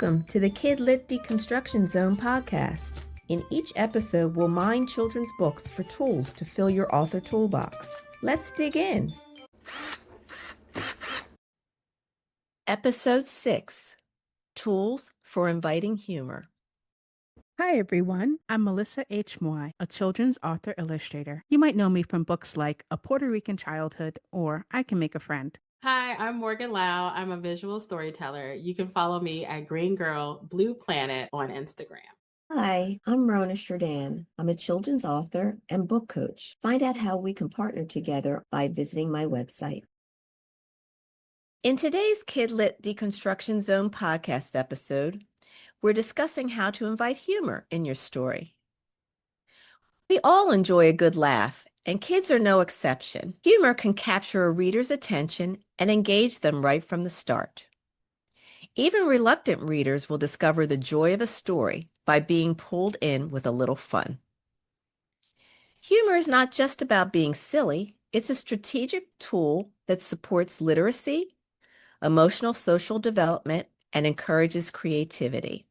Welcome to the KidLit Deconstruction Zone podcast. In each episode, we'll mine children's books for tools to fill your author toolbox. Let's dig in. Episode 6, Tools for Inviting Humor. Hi everyone, I'm Melissa Mwai, a children's author illustrator. You might know me from books like A Puerto Rican Childhood or I Can Make a Friend. Hi, I'm Morgan Lau. I'm a visual storyteller. You can follow me at Green Girl Blue Planet on Instagram. Hi, I'm Rona Sherdan. I'm a children's author and book coach. Find out how we can partner together by visiting my website. In today's KidLit Deconstruction Zone podcast episode, we're discussing how to invite humor in your story. We all enjoy a good laugh, and kids are no exception. Humor can capture a reader's attention and engage them right from the start. Even reluctant readers will discover the joy of a story by being pulled in with a little fun. Humor is not just about being silly, it's a strategic tool that supports literacy, emotional social development, and encourages creativity.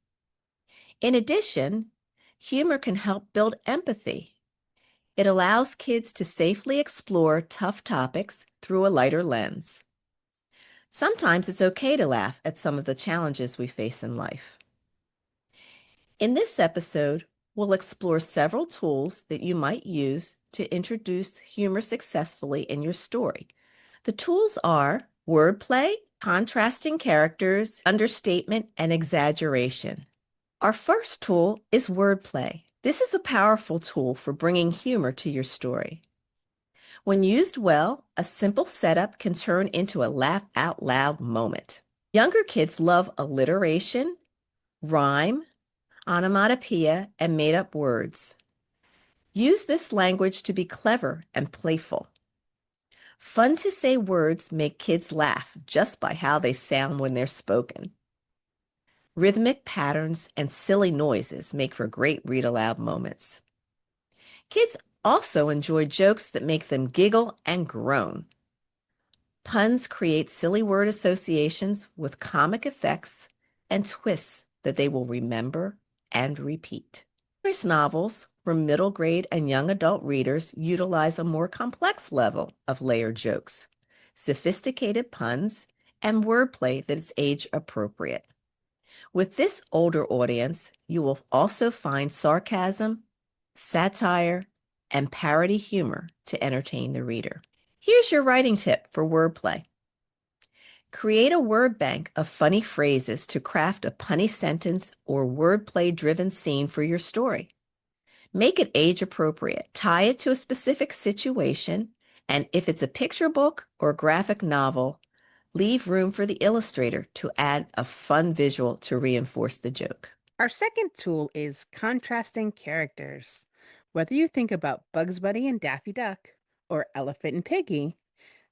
In addition, humor can help build empathy. It allows kids to safely explore tough topics through a lighter lens. Sometimes it's okay to laugh at some of the challenges we face in life. In this episode, we'll explore several tools that you might use to introduce humor successfully in your story. The tools are wordplay, contrasting characters, understatement, and exaggeration. Our first tool is wordplay. This is a powerful tool for bringing humor to your story. When used well, a simple setup can turn into a laugh out loud moment. Younger kids love alliteration, rhyme, onomatopoeia, and made-up words. Use this language to be clever and playful. Fun-to-say words make kids laugh just by how they sound when they're spoken. Rhythmic patterns and silly noises make for great read-aloud moments. Kids also enjoy jokes that make them giggle and groan. Puns create silly word associations with comic effects and twists that they will remember and repeat. Children's novels for middle grade and young adult readers utilize a more complex level of layered jokes, sophisticated puns, and wordplay that is age appropriate. With this older audience, you will also find sarcasm, satire, and parody humor to entertain the reader. Here's your writing tip for wordplay. Create a word bank of funny phrases to craft a punny sentence or wordplay-driven scene for your story. Make it age-appropriate. Tie it to a specific situation, and if it's a picture book or graphic novel, leave room for the illustrator to add a fun visual to reinforce the joke. Our second tool is contrasting characters. Whether you think about Bugs Bunny and Daffy Duck or Elephant and Piggy,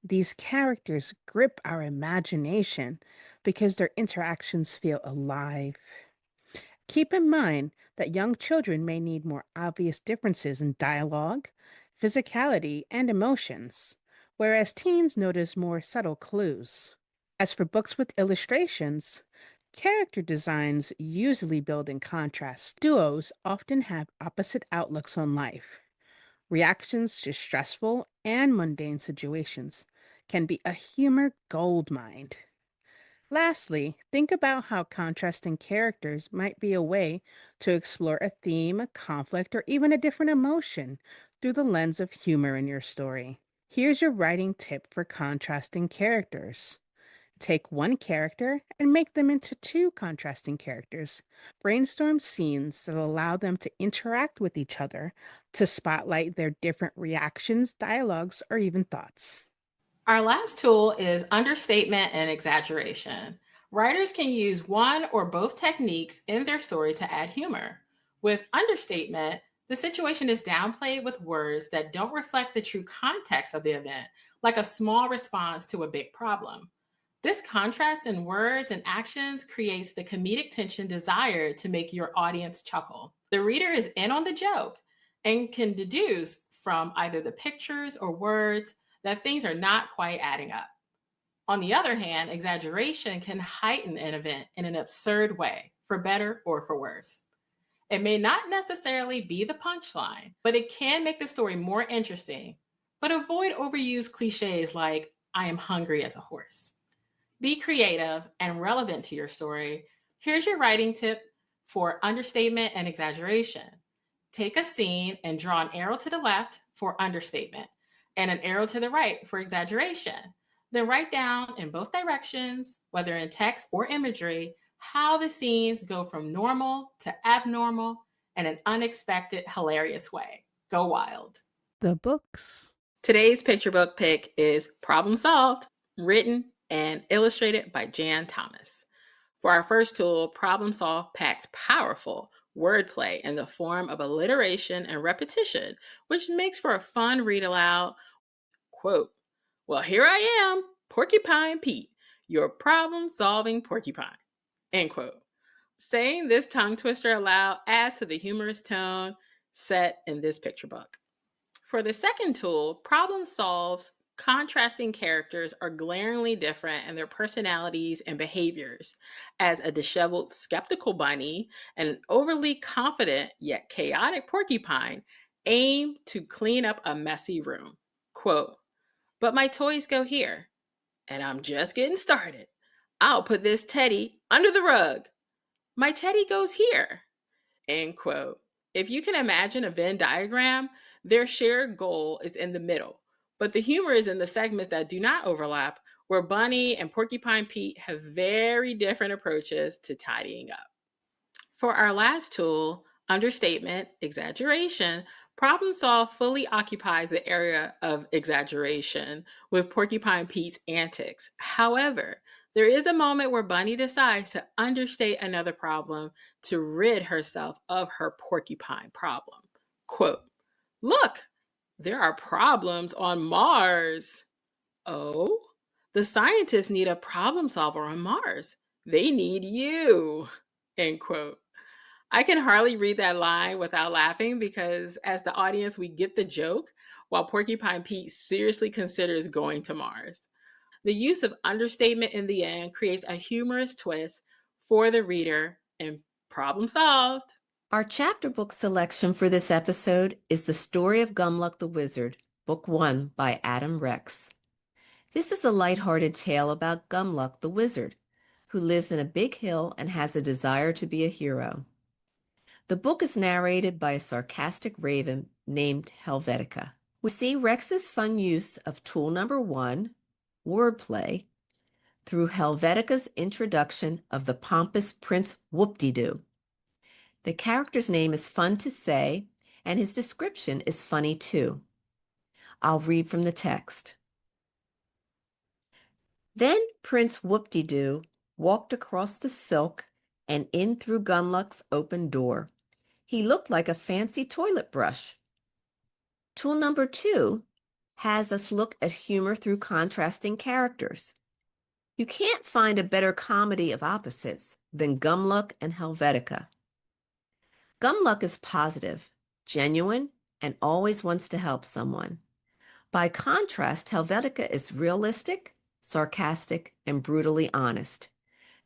these characters grip our imagination because their interactions feel alive. Keep in mind that young children may need more obvious differences in dialogue, physicality, and emotions, whereas teens notice more subtle clues. As for books with illustrations, character designs usually build in contrast. Duos often have opposite outlooks on life. Reactions to stressful and mundane situations can be a humor goldmine. Lastly, think about how contrasting characters might be a way to explore a theme, a conflict, or even a different emotion through the lens of humor in your story. Here's your writing tip for contrasting characters. Take one character and make them into two contrasting characters. Brainstorm scenes that allow them to interact with each other to spotlight their different reactions, dialogues, or even thoughts. Our last tool is understatement and exaggeration. Writers can use one or both techniques in their story to add humor. With understatement, the situation is downplayed with words that don't reflect the true context of the event, like a small response to a big problem. This contrast in words and actions creates the comedic tension desired to make your audience chuckle. The reader is in on the joke and can deduce from either the pictures or words that things are not quite adding up. On the other hand, exaggeration can heighten an event in an absurd way, for better or for worse. It may not necessarily be the punchline, but it can make the story more interesting. But avoid overused cliches like, I am hungry as a horse. Be creative and relevant to your story. Here's your writing tip for understatement and exaggeration. Take a scene and draw an arrow to the left for understatement and an arrow to the right for exaggeration. Then write down in both directions, whether in text or imagery, how the scenes go from normal to abnormal in an unexpected, hilarious way. Go wild. The books. Today's picture book pick is Problem Solved, written and illustrated by Jan Thomas. For our first tool, Problem Solve packs powerful wordplay in the form of alliteration and repetition, which makes for a fun read aloud. Quote, well, here I am, Porcupine Pete, your problem-solving porcupine. End quote. Saying this tongue twister aloud adds to the humorous tone set in this picture book. For the second tool, Problem Solve's contrasting characters are glaringly different in their personalities and behaviors, as a disheveled, skeptical bunny and an overly confident yet chaotic porcupine aim to clean up a messy room. Quote, but my toys go here, and I'm just getting started. I'll put this teddy under the rug. My teddy goes here. End quote. If you can imagine a Venn diagram, their shared goal is in the middle, but the humor is in the segments that do not overlap, where Bunny and Porcupine Pete have very different approaches to tidying up. For our last tool, understatement, exaggeration, Problem Solve fully occupies the area of exaggeration with Porcupine Pete's antics. However, there is a moment where Bunny decides to understate another problem to rid herself of her porcupine problem. Quote, look, there are problems on Mars. Oh, the scientists need a problem solver on Mars. They need you. End quote. I can hardly read that line without laughing because, as the audience, we get the joke while Porcupine Pete seriously considers going to Mars. The use of understatement in the end creates a humorous twist for the reader, and problem solved. Our chapter book selection for this episode is The Story of Gumluck the Wizard, Book 1 by Adam Rex. This is a lighthearted tale about Gumluck the Wizard, who lives in a big hill and has a desire to be a hero. The book is narrated by a sarcastic raven named Helvetica. We see Rex's fun use of tool number 1, wordplay, through Helvetica's introduction of the pompous Prince Whoop-de-Doo. The character's name is fun to say, and his description is funny too. I'll read from the text. Then Prince Whoop-de-Doo walked across the silk and in through Gumluck's open door. He looked like a fancy toilet brush. Tool number 2 has us look at humor through contrasting characters. You can't find a better comedy of opposites than Gumluck and Helvetica. Gumluck is positive, genuine, and always wants to help someone. By contrast, Helvetica is realistic, sarcastic, and brutally honest.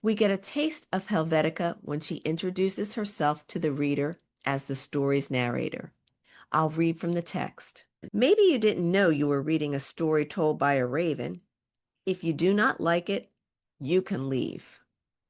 We get a taste of Helvetica when she introduces herself to the reader as the story's narrator. I'll read from the text. Maybe you didn't know you were reading a story told by a raven. If you do not like it, you can leave.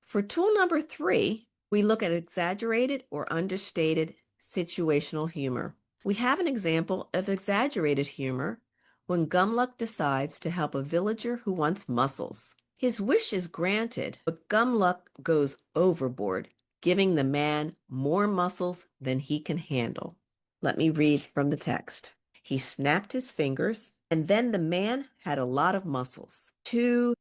For tool number 3, we look at exaggerated or understated situational humor. We have an example of exaggerated humor when Gumluck decides to help a villager who wants mussels. His wish is granted, but Gumluck goes overboard, giving the man more mussels than he can handle. Let me read from the text. He snapped his fingers, and then the man had a lot of mussels. Too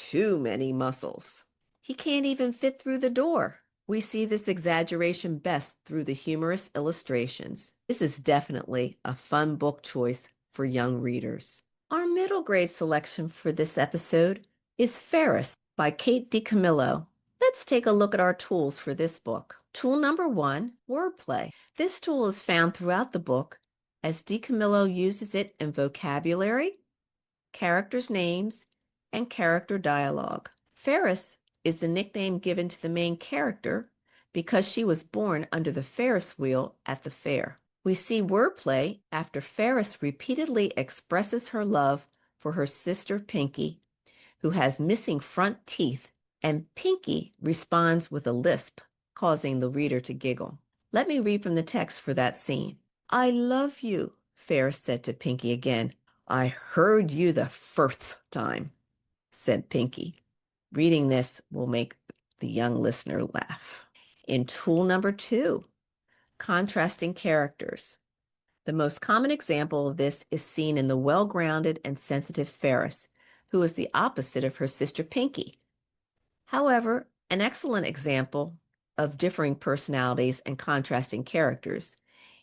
many mussels. He can't even fit through the door. We see this exaggeration best through the humorous illustrations. This is definitely a fun book choice for young readers. Our middle grade selection for this episode is Ferris by Kate DiCamillo. Let's take a look at our tools for this book. Tool number 1, wordplay. This tool is found throughout the book as DiCamillo uses it in vocabulary, characters' names, and character dialogue. Ferris is the nickname given to the main character because she was born under the Ferris wheel at the fair. We see wordplay after Ferris repeatedly expresses her love for her sister Pinky, who has missing front teeth, and Pinky responds with a lisp, causing the reader to giggle. Let me read from the text for that scene. "I love you," Ferris said to Pinky again. "I heard you the first time," said Pinky. Reading this will make the young listener laugh. In tool number 2, contrasting characters. The most common example of this is seen in the well-grounded and sensitive Ferris, who is the opposite of her sister Pinky. However, an excellent example of differing personalities and contrasting characters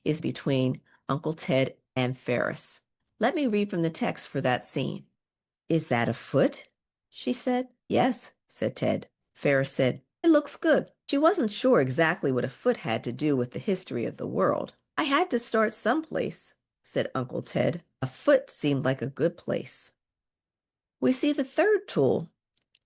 is between Uncle Ted and Ferris. Let me read from the text for that scene. "Is that a foot?" she said. "Yes," said Ted. Ferris said, "It looks good." She wasn't sure exactly what a foot had to do with the history of the world. "I had to start someplace," said Uncle Ted. A foot seemed like a good place. We see the third tool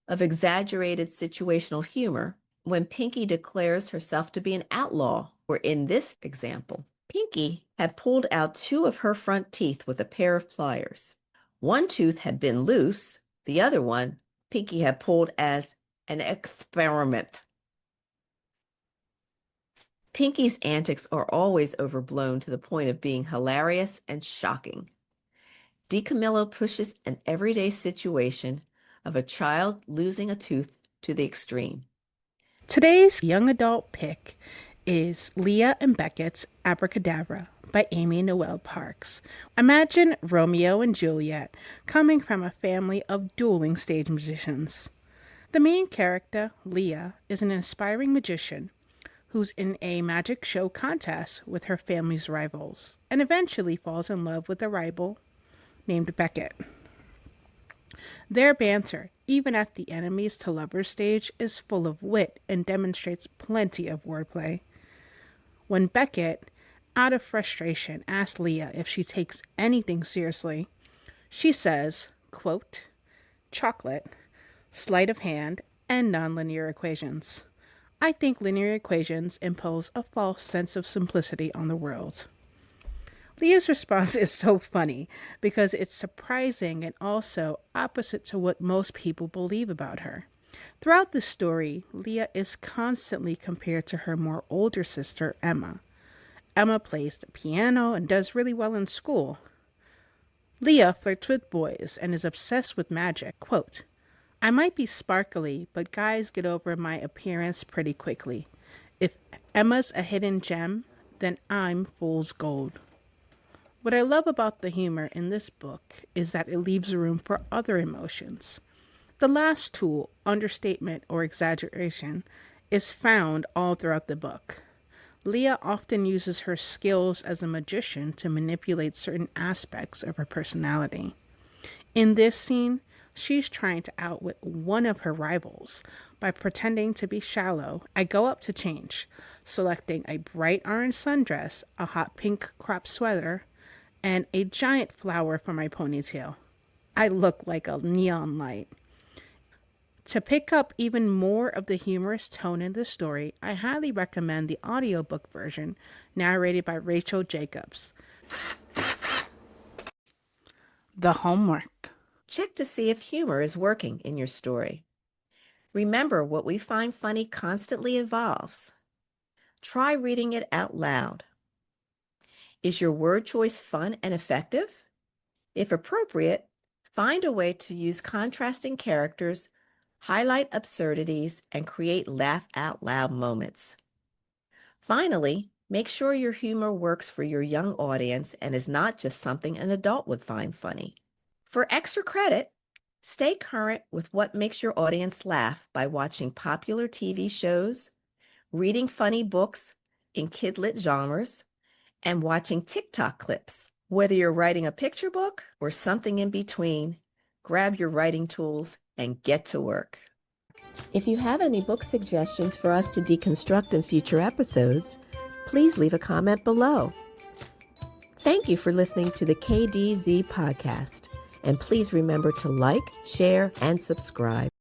of exaggerated situational humor when Pinky declares herself to be an outlaw, or in this example, Pinky had pulled out 2 of her front teeth with a pair of pliers. One tooth had been loose, the other one Pinky had pulled as an experiment. Pinky's antics are always overblown to the point of being hilarious and shocking. DiCamillo pushes an everyday situation of a child losing a tooth to the extreme. Today's young adult pick is Leah and Beckett's Abracadabra by Amy Noel Parks. Imagine Romeo and Juliet coming from a family of dueling stage musicians. The main character, Leah, is an inspiring magician who's in a magic show contest with her family's rivals and eventually falls in love with a rival named Beckett. Their banter, even at the enemies to lovers stage, is full of wit and demonstrates plenty of wordplay. When Beckett, out of frustration, asks Leah if she takes anything seriously, she says, quote, "Chocolate, sleight of hand, and nonlinear equations. I think linear equations impose a false sense of simplicity on the world." Leah's response is so funny because it's surprising and also opposite to what most people believe about her. Throughout the story, Leah is constantly compared to her more older sister, Emma. Emma plays the piano and does really well in school. Leah flirts with boys and is obsessed with magic. Quote, "I might be sparkly, but guys get over my appearance pretty quickly. If Emma's a hidden gem, then I'm fool's gold." What I love about the humor in this book is that it leaves room for other emotions. The last tool, understatement or exaggeration, is found all throughout the book. Leah often uses her skills as a magician to manipulate certain aspects of her personality. In this scene, she's trying to outwit one of her rivals by pretending to be shallow. I go up to change, selecting a bright orange sundress, a hot pink crop sweater, and a giant flower for my ponytail. I look like a neon light. To pick up even more of the humorous tone in the story, I highly recommend the audiobook version narrated by Rachel Jacobs. The homework. Check to see if humor is working in your story. Remember, what we find funny constantly evolves. Try reading it out loud. Is your word choice fun and effective? If appropriate, find a way to use contrasting characters, highlight absurdities, and create laugh out loud moments. Finally, make sure your humor works for your young audience and is not just something an adult would find funny. For extra credit, stay current with what makes your audience laugh by watching popular TV shows, reading funny books in KidLit genres, and watching TikTok clips. Whether you're writing a picture book or something in between, grab your writing tools and get to work. If you have any book suggestions for us to deconstruct in future episodes, please leave a comment below. Thank you for listening to the KDZ podcast. And please remember to like, share, and subscribe.